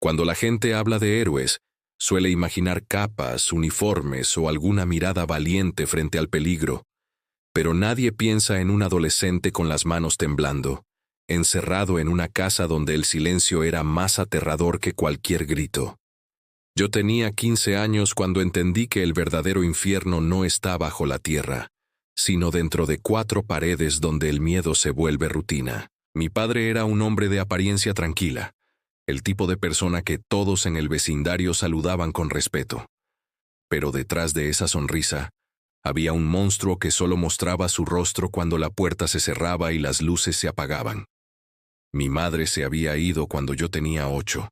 Cuando la gente habla de héroes, suele imaginar capas, uniformes o alguna mirada valiente frente al peligro. Pero nadie piensa en un adolescente con las manos temblando, encerrado en una casa donde el silencio era más aterrador que cualquier grito. Yo tenía 15 años cuando entendí que el verdadero infierno no está bajo la tierra, sino dentro de 4 paredes donde el miedo se vuelve rutina. Mi padre era un hombre de apariencia tranquila, el tipo de persona que todos en el vecindario saludaban con respeto. Pero detrás de esa sonrisa, había un monstruo que solo mostraba su rostro cuando la puerta se cerraba y las luces se apagaban. Mi madre se había ido cuando yo tenía 8,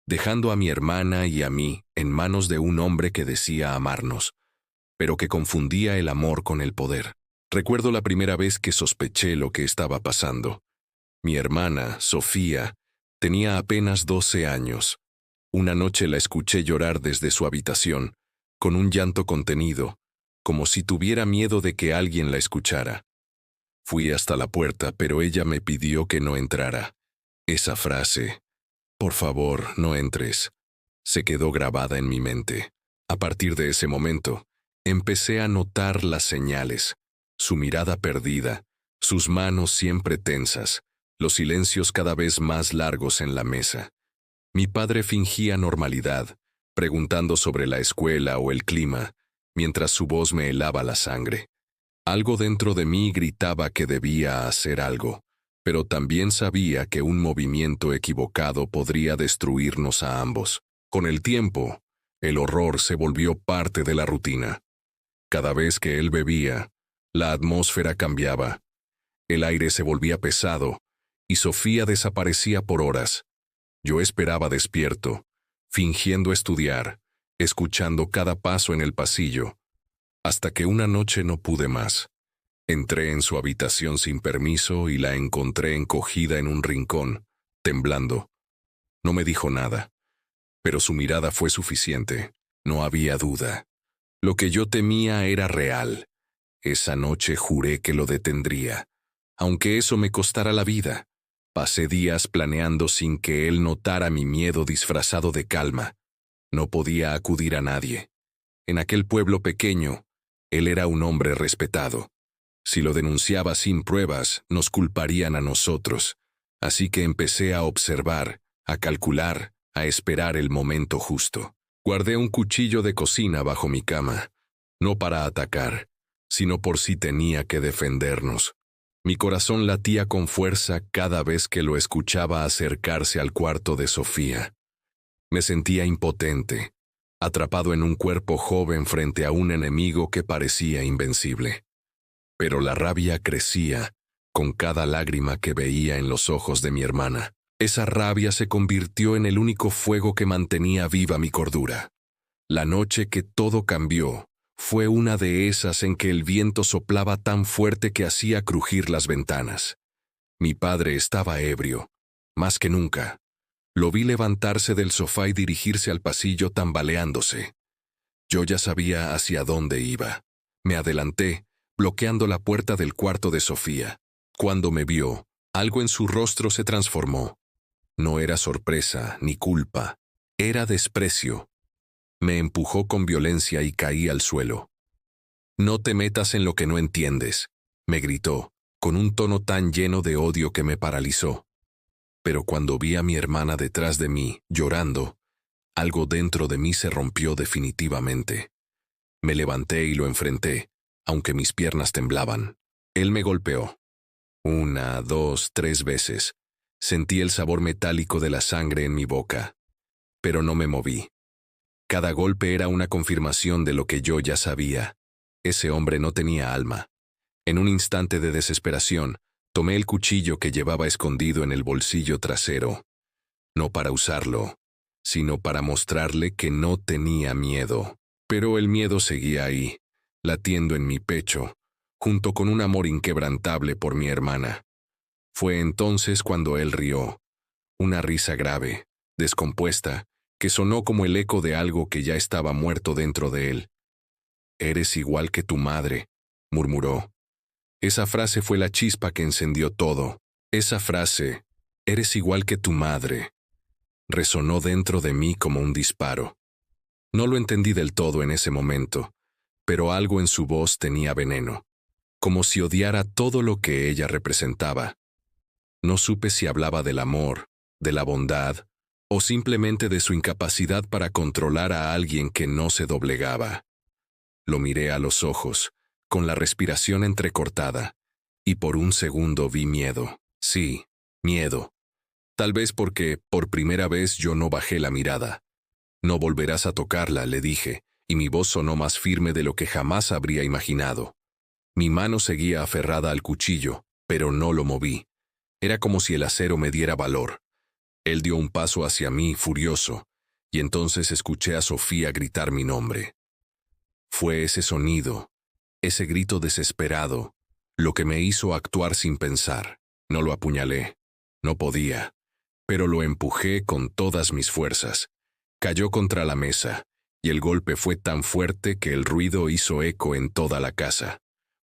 dejando a mi hermana y a mí en manos de un hombre que decía amarnos, pero que confundía el amor con el poder. Recuerdo la primera vez que sospeché lo que estaba pasando. Mi hermana, Sofía, tenía apenas 12 años. Una noche la escuché llorar desde su habitación, con un llanto contenido, como si tuviera miedo de que alguien la escuchara. Fui hasta la puerta, pero ella me pidió que no entrara. Esa frase, "Por favor, no entres", se quedó grabada en mi mente. A partir de ese momento, empecé a notar las señales, su mirada perdida, sus manos siempre tensas, los silencios cada vez más largos en la mesa. Mi padre fingía normalidad, preguntando sobre la escuela o el clima, mientras su voz me helaba la sangre. Algo dentro de mí gritaba que debía hacer algo, pero también sabía que un movimiento equivocado podría destruirnos a ambos. Con el tiempo, el horror se volvió parte de la rutina. Cada vez que él bebía, la atmósfera cambiaba. El aire se volvía pesado, y Sofía desaparecía por horas. Yo esperaba despierto, fingiendo estudiar, escuchando cada paso en el pasillo, hasta que una noche no pude más. Entré en su habitación sin permiso y la encontré encogida en un rincón, temblando. No me dijo nada, pero su mirada fue suficiente. No había duda. Lo que yo temía era real. Esa noche juré que lo detendría, aunque eso me costara la vida. Pasé días planeando sin que él notara mi miedo disfrazado de calma. No podía acudir a nadie. En aquel pueblo pequeño, él era un hombre respetado. Si lo denunciaba sin pruebas, nos culparían a nosotros. Así que empecé a observar, a calcular, a esperar el momento justo. Guardé un cuchillo de cocina bajo mi cama, no para atacar, sino por si tenía que defendernos. Mi corazón latía con fuerza cada vez que lo escuchaba acercarse al cuarto de Sofía. Me sentía impotente, atrapado en un cuerpo joven frente a un enemigo que parecía invencible. Pero la rabia crecía con cada lágrima que veía en los ojos de mi hermana. Esa rabia se convirtió en el único fuego que mantenía viva mi cordura. La noche que todo cambió fue una de esas en que el viento soplaba tan fuerte que hacía crujir las ventanas. Mi padre estaba ebrio, más que nunca. Lo vi levantarse del sofá y dirigirse al pasillo tambaleándose. Yo ya sabía hacia dónde iba. Me adelanté, bloqueando la puerta del cuarto de Sofía. Cuando me vio, algo en su rostro se transformó. No era sorpresa ni culpa, era desprecio. Me empujó con violencia y caí al suelo. «No te metas en lo que no entiendes», me gritó, con un tono tan lleno de odio que me paralizó. Pero cuando vi a mi hermana detrás de mí, llorando, algo dentro de mí se rompió definitivamente. Me levanté y lo enfrenté, aunque mis piernas temblaban. Él me golpeó. 1, 2, 3 veces. Sentí el sabor metálico de la sangre en mi boca, pero no me moví. Cada golpe era una confirmación de lo que yo ya sabía. Ese hombre no tenía alma. En un instante de desesperación, tomé el cuchillo que llevaba escondido en el bolsillo trasero, no para usarlo, sino para mostrarle que no tenía miedo. Pero el miedo seguía ahí, latiendo en mi pecho, junto con un amor inquebrantable por mi hermana. Fue entonces cuando él rió, una risa grave, descompuesta, que sonó como el eco de algo que ya estaba muerto dentro de él. «Eres igual que tu madre», murmuró. Esa frase fue la chispa que encendió todo. Esa frase, «eres igual que tu madre», resonó dentro de mí como un disparo. No lo entendí del todo en ese momento, pero algo en su voz tenía veneno, como si odiara todo lo que ella representaba. No supe si hablaba del amor, de la bondad, o simplemente de su incapacidad para controlar a alguien que no se doblegaba. Lo miré a los ojos, con la respiración entrecortada, y por un segundo vi miedo. Sí, miedo. Tal vez porque, por primera vez, yo no bajé la mirada. No volverás a tocarla, le dije, y mi voz sonó más firme de lo que jamás habría imaginado. Mi mano seguía aferrada al cuchillo, pero no lo moví. Era como si el acero me diera valor. Él dio un paso hacia mí, furioso, y entonces escuché a Sofía gritar mi nombre. Fue ese sonido, ese grito desesperado, lo que me hizo actuar sin pensar. No lo apuñalé. No podía. Pero lo empujé con todas mis fuerzas. Cayó contra la mesa, y el golpe fue tan fuerte que el ruido hizo eco en toda la casa.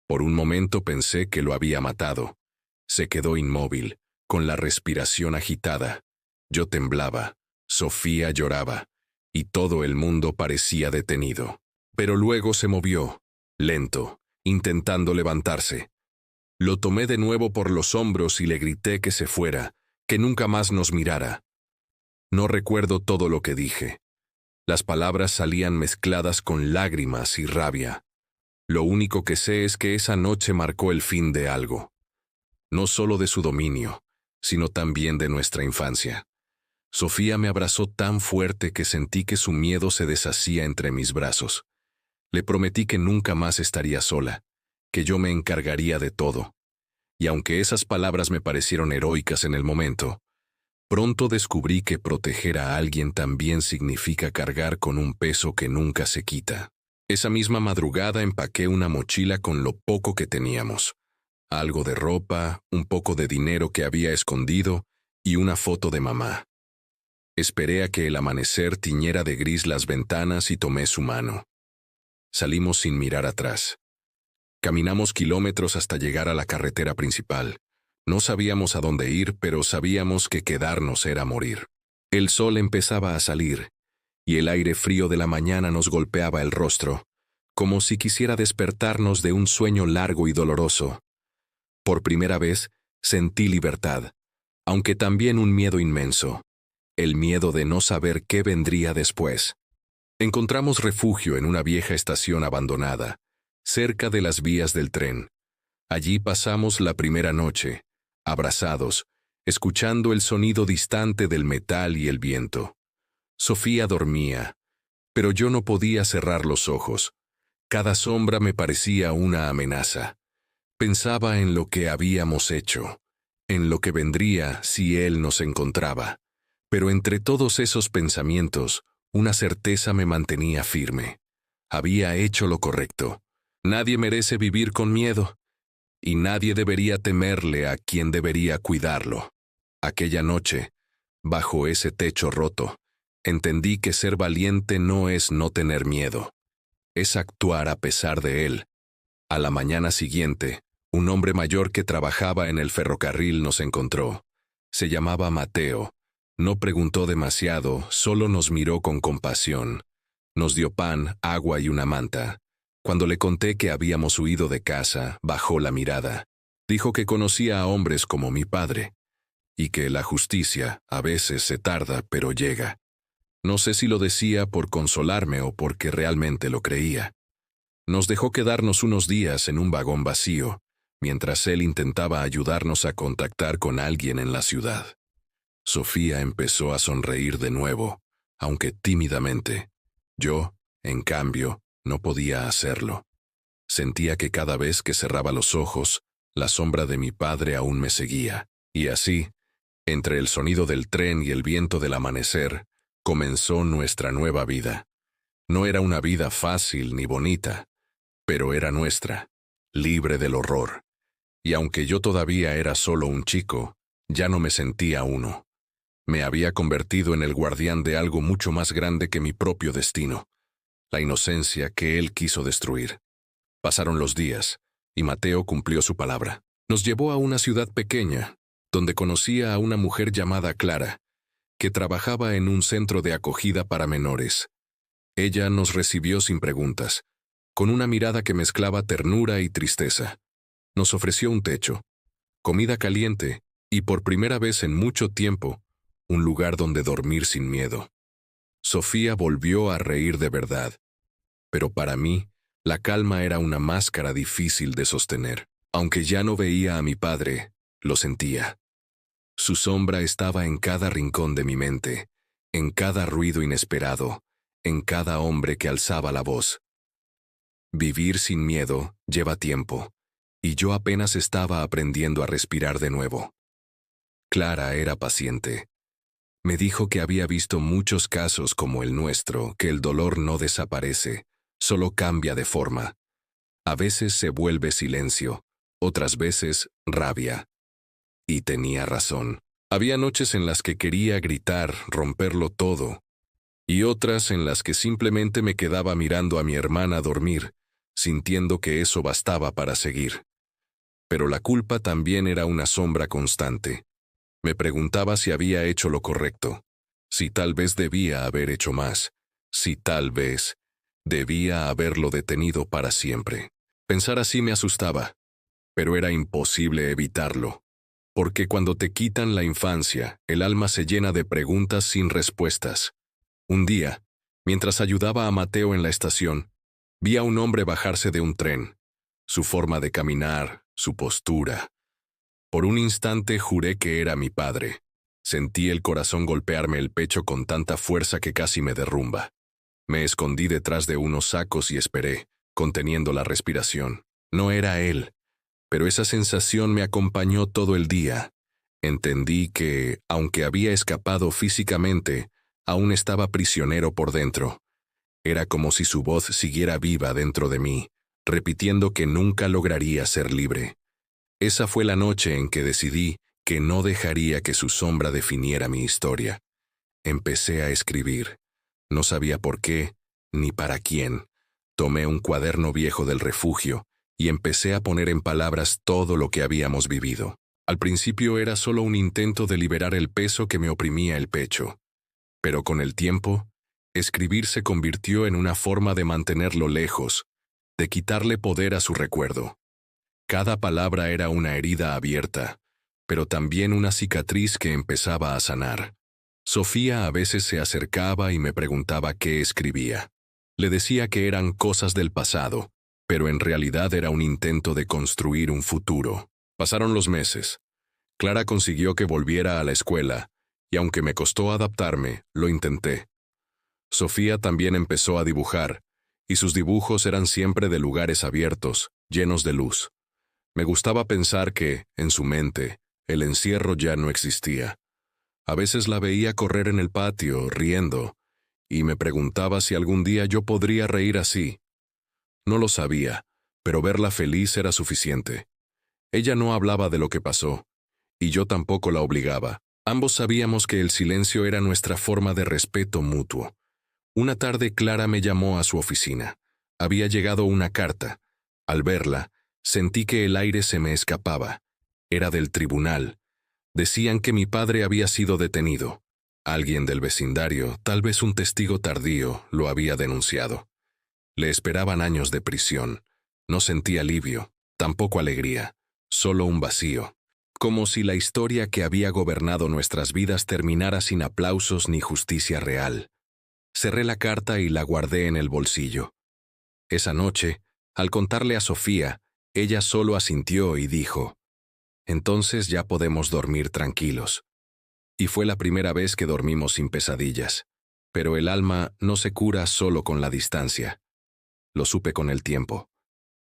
Por un momento pensé que lo había matado. Se quedó inmóvil, con la respiración agitada. Yo temblaba, Sofía lloraba, y todo el mundo parecía detenido. Pero luego se movió, lento, intentando levantarse. Lo tomé de nuevo por los hombros y le grité que se fuera, que nunca más nos mirara. No recuerdo todo lo que dije. Las palabras salían mezcladas con lágrimas y rabia. Lo único que sé es que esa noche marcó el fin de algo. No solo de su dominio, sino también de nuestra infancia. Sofía me abrazó tan fuerte que sentí que su miedo se deshacía entre mis brazos. Le prometí que nunca más estaría sola, que yo me encargaría de todo. Y aunque esas palabras me parecieron heroicas en el momento, pronto descubrí que proteger a alguien también significa cargar con un peso que nunca se quita. Esa misma madrugada empaqué una mochila con lo poco que teníamos. Algo de ropa, un poco de dinero que había escondido y una foto de mamá. Esperé a que el amanecer tiñera de gris las ventanas y tomé su mano. Salimos sin mirar atrás. Caminamos kilómetros hasta llegar a la carretera principal. No sabíamos a dónde ir, pero sabíamos que quedarnos era morir. El sol empezaba a salir, y el aire frío de la mañana nos golpeaba el rostro, como si quisiera despertarnos de un sueño largo y doloroso. Por primera vez, sentí libertad, aunque también un miedo inmenso, el miedo de no saber qué vendría después. Encontramos refugio en una vieja estación abandonada, cerca de las vías del tren. Allí pasamos la primera noche, abrazados, escuchando el sonido distante del metal y el viento. Sofía dormía, pero yo no podía cerrar los ojos. Cada sombra me parecía una amenaza. Pensaba en lo que habíamos hecho, en lo que vendría si él nos encontraba. Pero entre todos esos pensamientos, una certeza me mantenía firme. Había hecho lo correcto. Nadie merece vivir con miedo, y nadie debería temerle a quien debería cuidarlo. Aquella noche, bajo ese techo roto, entendí que ser valiente no es no tener miedo. Es actuar a pesar de él. A la mañana siguiente, un hombre mayor que trabajaba en el ferrocarril nos encontró. Se llamaba Mateo. No preguntó demasiado, solo nos miró con compasión. Nos dio pan, agua y una manta. Cuando le conté que habíamos huido de casa, bajó la mirada. Dijo que conocía a hombres como mi padre, y que la justicia a veces se tarda, pero llega. No sé si lo decía por consolarme o porque realmente lo creía. Nos dejó quedarnos unos días en un vagón vacío, mientras él intentaba ayudarnos a contactar con alguien en la ciudad. Sofía empezó a sonreír de nuevo, aunque tímidamente. Yo, en cambio, no podía hacerlo. Sentía que cada vez que cerraba los ojos, la sombra de mi padre aún me seguía. Y así, entre el sonido del tren y el viento del amanecer, comenzó nuestra nueva vida. No era una vida fácil ni bonita, pero era nuestra, libre del horror. Y aunque yo todavía era solo un chico, ya no me sentía uno. Me había convertido en el guardián de algo mucho más grande que mi propio destino, la inocencia que él quiso destruir. Pasaron los días, y Mateo cumplió su palabra. Nos llevó a una ciudad pequeña, donde conocía a una mujer llamada Clara, que trabajaba en un centro de acogida para menores. Ella nos recibió sin preguntas, con una mirada que mezclaba ternura y tristeza. Nos ofreció un techo, comida caliente y, por primera vez en mucho tiempo, un lugar donde dormir sin miedo. Sofía volvió a reír de verdad, pero para mí, la calma era una máscara difícil de sostener. Aunque ya no veía a mi padre, lo sentía. Su sombra estaba en cada rincón de mi mente, en cada ruido inesperado, en cada hombre que alzaba la voz. Vivir sin miedo lleva tiempo, y yo apenas estaba aprendiendo a respirar de nuevo. Clara era paciente. Me dijo que había visto muchos casos como el nuestro, que el dolor no desaparece, solo cambia de forma. A veces se vuelve silencio, otras veces rabia. Y tenía razón. Había noches en las que quería gritar, romperlo todo, y otras en las que simplemente me quedaba mirando a mi hermana dormir, sintiendo que eso bastaba para seguir. Pero la culpa también era una sombra constante. Me preguntaba si había hecho lo correcto, si tal vez debía haber hecho más, si tal vez debía haberlo detenido para siempre. Pensar así me asustaba, pero era imposible evitarlo. Porque cuando te quitan la infancia, el alma se llena de preguntas sin respuestas. Un día, mientras ayudaba a Mateo en la estación, vi a un hombre bajarse de un tren. Su forma de caminar, su postura. Por un instante juré que era mi padre. Sentí el corazón golpearme el pecho con tanta fuerza que casi me derrumba. Me escondí detrás de unos sacos y esperé, conteniendo la respiración. No era él. Pero esa sensación me acompañó todo el día. Entendí que, aunque había escapado físicamente, aún estaba prisionero por dentro. Era como si su voz siguiera viva dentro de mí, repitiendo que nunca lograría ser libre. Esa fue la noche en que decidí que no dejaría que su sombra definiera mi historia. Empecé a escribir. No sabía por qué, ni para quién. Tomé un cuaderno viejo del refugio y empecé a poner en palabras todo lo que habíamos vivido. Al principio era solo un intento de liberar el peso que me oprimía el pecho. Pero con el tiempo, escribir se convirtió en una forma de mantenerlo lejos, de quitarle poder a su recuerdo. Cada palabra era una herida abierta, pero también una cicatriz que empezaba a sanar. Sofía a veces se acercaba y me preguntaba qué escribía. Le decía que eran cosas del pasado, pero en realidad era un intento de construir un futuro. Pasaron los meses. Clara consiguió que volviera a la escuela, y aunque me costó adaptarme, lo intenté. Sofía también empezó a dibujar, y sus dibujos eran siempre de lugares abiertos, llenos de luz. Me gustaba pensar que, en su mente, el encierro ya no existía. A veces la veía correr en el patio, riendo, y me preguntaba si algún día yo podría reír así. No lo sabía, pero verla feliz era suficiente. Ella no hablaba de lo que pasó, y yo tampoco la obligaba. Ambos sabíamos que el silencio era nuestra forma de respeto mutuo. Una tarde Clara me llamó a su oficina. Había llegado una carta. Al verla, sentí que el aire se me escapaba. Era del tribunal. Decían que mi padre había sido detenido. Alguien del vecindario, tal vez un testigo tardío, lo había denunciado. Le esperaban años de prisión. No sentí alivio, tampoco alegría, solo un vacío. Como si la historia que había gobernado nuestras vidas terminara sin aplausos ni justicia real. Cerré la carta y la guardé en el bolsillo. Esa noche, al contarle a Sofía, ella solo asintió y dijo: «Entonces ya podemos dormir tranquilos». Y fue la primera vez que dormimos sin pesadillas. Pero el alma no se cura solo con la distancia. Lo supe con el tiempo,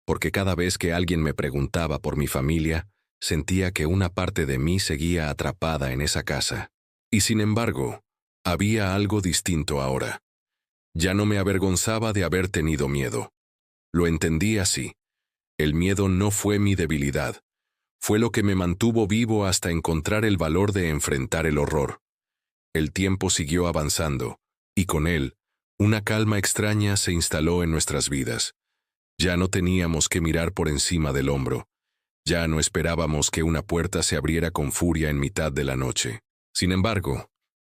porque cada vez que alguien me preguntaba por mi familia, sentía que una parte de mí seguía atrapada en esa casa. Y sin embargo, había algo distinto ahora. Ya no me avergonzaba de haber tenido miedo. Lo entendí así. El miedo no fue mi debilidad. Fue lo que me mantuvo vivo hasta encontrar el valor de enfrentar el horror. El tiempo siguió avanzando, y con él, una calma extraña se instaló en nuestras vidas. Ya no teníamos que mirar por encima del hombro. Ya no esperábamos que una puerta se abriera con furia en mitad de la noche. Sin embargo,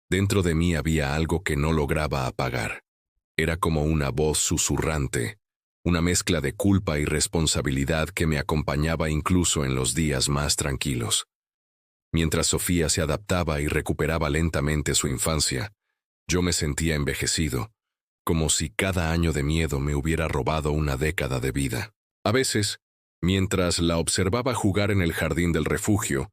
Dentro de mí había algo que no lograba apagar. Era como una voz susurrante, una mezcla de culpa y responsabilidad que me acompañaba incluso en los días más tranquilos. Mientras Sofía se adaptaba y recuperaba lentamente su infancia, yo me sentía envejecido, como si cada año de miedo me hubiera robado una década de vida. A veces, mientras la observaba jugar en el jardín del refugio,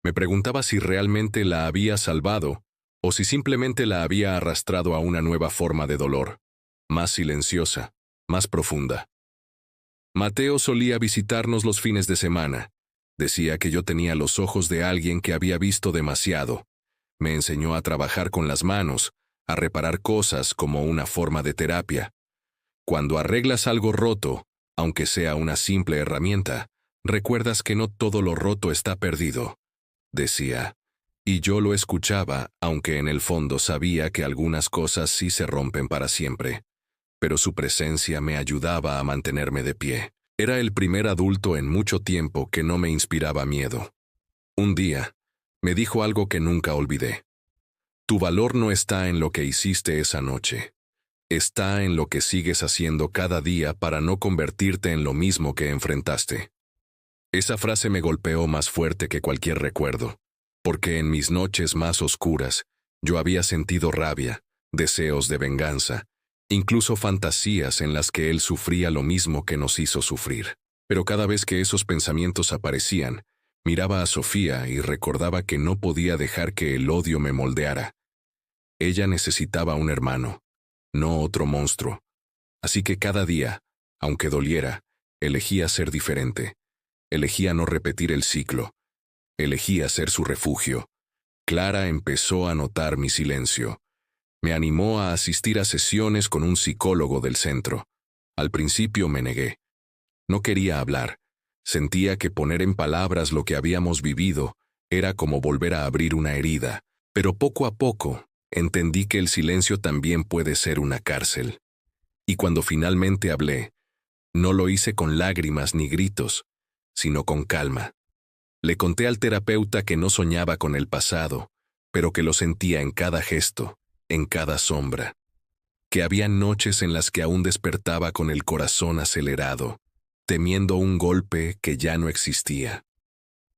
me preguntaba si realmente la había salvado o si simplemente la había arrastrado a una nueva forma de dolor, más silenciosa, más profunda. Mateo solía visitarnos los fines de semana. Decía que yo tenía los ojos de alguien que había visto demasiado. Me enseñó a trabajar con las manos, a reparar cosas como una forma de terapia. Cuando arreglas algo roto, aunque sea una simple herramienta, recuerdas que no todo lo roto está perdido, decía. Y yo lo escuchaba, aunque en el fondo sabía que algunas cosas sí se rompen para siempre. Pero su presencia me ayudaba a mantenerme de pie. Era el primer adulto en mucho tiempo que no me inspiraba miedo. Un día, me dijo algo que nunca olvidé. Tu valor no está en lo que hiciste esa noche. Está en lo que sigues haciendo cada día para no convertirte en lo mismo que enfrentaste. Esa frase me golpeó más fuerte que cualquier recuerdo, porque en mis noches más oscuras yo había sentido rabia, deseos de venganza, incluso fantasías en las que él sufría lo mismo que nos hizo sufrir. Pero cada vez que esos pensamientos aparecían, miraba a Sofía y recordaba que no podía dejar que el odio me moldeara. Ella necesitaba un hermano, no otro monstruo. Así que cada día, aunque doliera, elegía ser diferente. Elegía no repetir el ciclo. Elegía ser su refugio. Clara empezó a notar mi silencio. Me animó a asistir a sesiones con un psicólogo del centro. Al principio me negué. No quería hablar. Sentía que poner en palabras lo que habíamos vivido era como volver a abrir una herida. Pero poco a poco, entendí que el silencio también puede ser una cárcel. Y cuando finalmente hablé, no lo hice con lágrimas ni gritos, sino con calma. Le conté al terapeuta que no soñaba con el pasado, pero que lo sentía en cada gesto, en cada sombra. Que había noches en las que aún despertaba con el corazón acelerado, temiendo un golpe que ya no existía.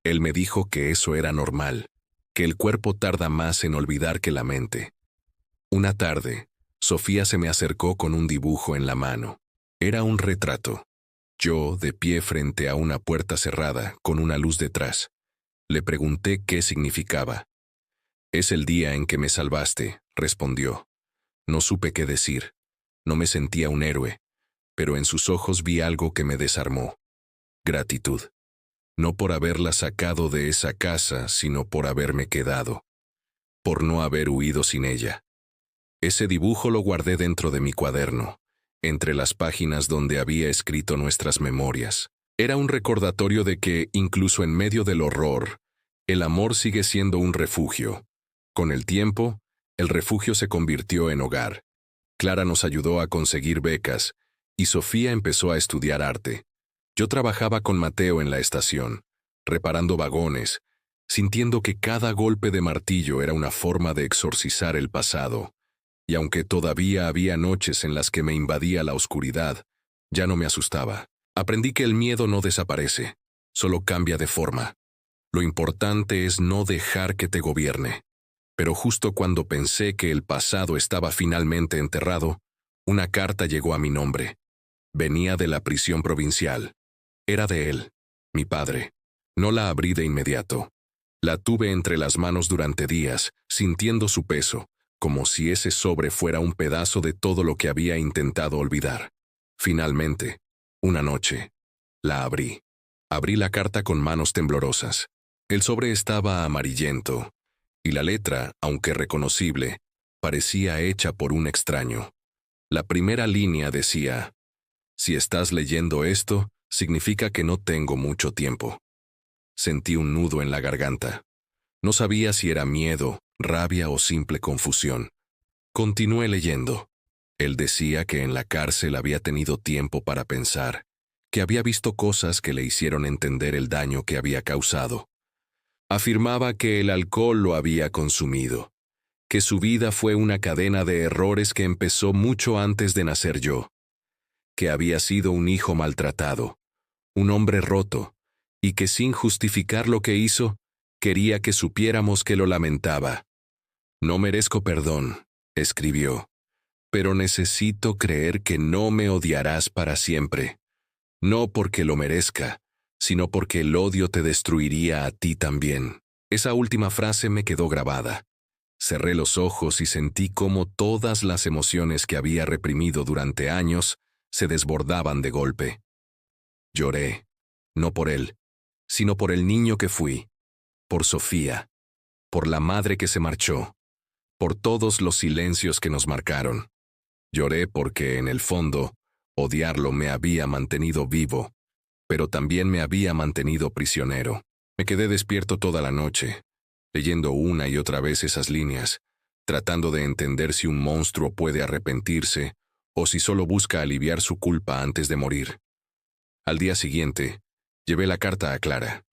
Él me dijo que eso era normal, que el cuerpo tarda más en olvidar que la mente. Una tarde, Sofía se me acercó con un dibujo en la mano. Era un retrato. Yo, de pie frente a una puerta cerrada, con una luz detrás. Le pregunté qué significaba. «Es el día en que me salvaste», respondió. No supe qué decir. No me sentía un héroe, pero en sus ojos vi algo que me desarmó. Gratitud. No por haberla sacado de esa casa, sino por haberme quedado. Por no haber huido sin ella. Ese dibujo lo guardé dentro de mi cuaderno, entre las páginas donde había escrito nuestras memorias. Era un recordatorio de que, incluso en medio del horror, el amor sigue siendo un refugio. Con el tiempo, el refugio se convirtió en hogar. Clara nos ayudó a conseguir becas, y Sofía empezó a estudiar arte. Yo trabajaba con Mateo en la estación, reparando vagones, sintiendo que cada golpe de martillo era una forma de exorcizar el pasado. Y aunque todavía había noches en las que me invadía la oscuridad, ya no me asustaba. Aprendí que el miedo no desaparece, solo cambia de forma. Lo importante es no dejar que te gobierne. Pero justo cuando pensé que el pasado estaba finalmente enterrado, una carta llegó a mi nombre. Venía de la prisión provincial. Era de él, mi padre. No la abrí de inmediato. La tuve entre las manos durante días, sintiendo su peso, como si ese sobre fuera un pedazo de todo lo que había intentado olvidar. Finalmente, una noche, la abrí. Abrí la carta con manos temblorosas. El sobre estaba amarillento, y la letra, aunque reconocible, parecía hecha por un extraño. La primera línea decía: «Si estás leyendo esto, significa que no tengo mucho tiempo». Sentí un nudo en la garganta. No sabía si era miedo, rabia o simple confusión. Continué leyendo. Él decía que en la cárcel había tenido tiempo para pensar, que había visto cosas que le hicieron entender el daño que había causado. Afirmaba que el alcohol lo había consumido, que su vida fue una cadena de errores que empezó mucho antes de nacer yo, que había sido un hijo maltratado, un hombre roto, y que sin justificar lo que hizo, quería que supiéramos que lo lamentaba. No merezco perdón, escribió, pero necesito creer que no me odiarás para siempre, no porque lo merezca, sino porque el odio te destruiría a ti también. Esa última frase me quedó grabada. Cerré los ojos y sentí cómo todas las emociones que había reprimido durante años se desbordaban de golpe. Lloré, no por él, sino por el niño que fui, por Sofía, por la madre que se marchó, por todos los silencios que nos marcaron. Lloré porque, en el fondo, odiarlo me había mantenido vivo, pero también me había mantenido prisionero. Me quedé despierto toda la noche, leyendo una y otra vez esas líneas, tratando de entender si un monstruo puede arrepentirse o si solo busca aliviar su culpa antes de morir. Al día siguiente, llevé la carta a Clara.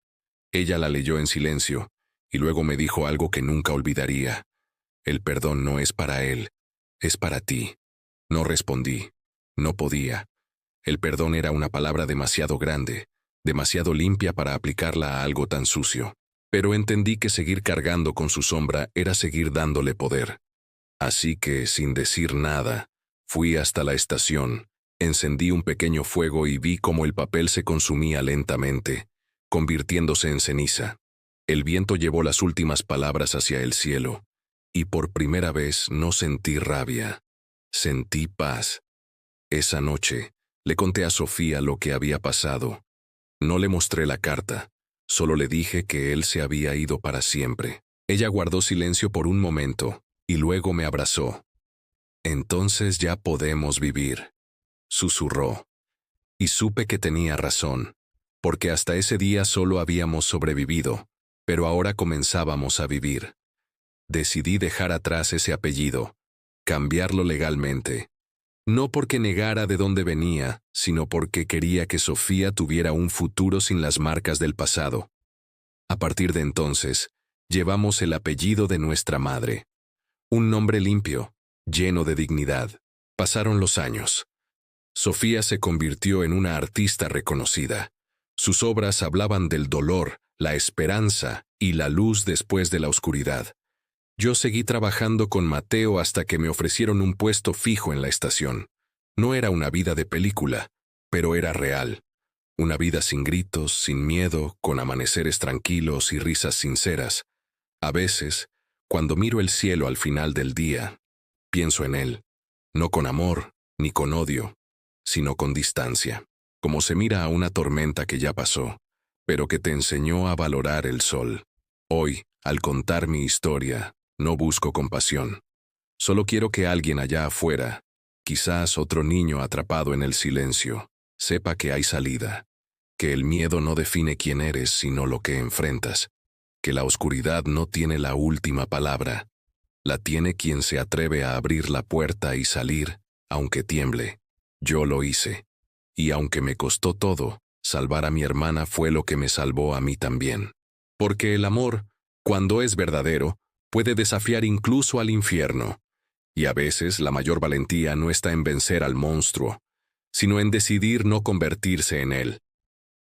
Ella la leyó en silencio y luego me dijo algo que nunca olvidaría. El perdón no es para él, es para ti. No respondí. No podía. El perdón era una palabra demasiado grande, demasiado limpia para aplicarla a algo tan sucio. Pero entendí que seguir cargando con su sombra era seguir dándole poder. Así que, sin decir nada, fui hasta la estación, encendí un pequeño fuego y vi cómo el papel se consumía lentamente, convirtiéndose en ceniza. El viento llevó las últimas palabras hacia el cielo, y por primera vez no sentí rabia. Sentí paz. Esa noche, le conté a Sofía lo que había pasado. No le mostré la carta, solo le dije que él se había ido para siempre. Ella guardó silencio por un momento, y luego me abrazó. Entonces ya podemos vivir, susurró. Y supe que tenía razón, porque hasta ese día solo habíamos sobrevivido, pero ahora comenzábamos a vivir. Decidí dejar atrás ese apellido, cambiarlo legalmente. No porque negara de dónde venía, sino porque quería que Sofía tuviera un futuro sin las marcas del pasado. A partir de entonces, llevamos el apellido de nuestra madre. Un nombre limpio, lleno de dignidad. Pasaron los años. Sofía se convirtió en una artista reconocida. Sus obras hablaban del dolor, la esperanza y la luz después de la oscuridad. Yo seguí trabajando con Mateo hasta que me ofrecieron un puesto fijo en la estación. No era una vida de película, pero era real. Una vida sin gritos, sin miedo, con amaneceres tranquilos y risas sinceras. A veces, cuando miro el cielo al final del día, pienso en él, no con amor ni con odio, sino con distancia, como se mira a una tormenta que ya pasó, pero que te enseñó a valorar el sol. Hoy, al contar mi historia, no busco compasión. Solo quiero que alguien allá afuera, quizás otro niño atrapado en el silencio, sepa que hay salida, que el miedo no define quién eres sino lo que enfrentas, que la oscuridad no tiene la última palabra, la tiene quien se atreve a abrir la puerta y salir, aunque tiemble. Yo lo hice, y aunque me costó todo, salvar a mi hermana fue lo que me salvó a mí también. Porque el amor, cuando es verdadero, puede desafiar incluso al infierno, y a veces la mayor valentía no está en vencer al monstruo, sino en decidir no convertirse en él.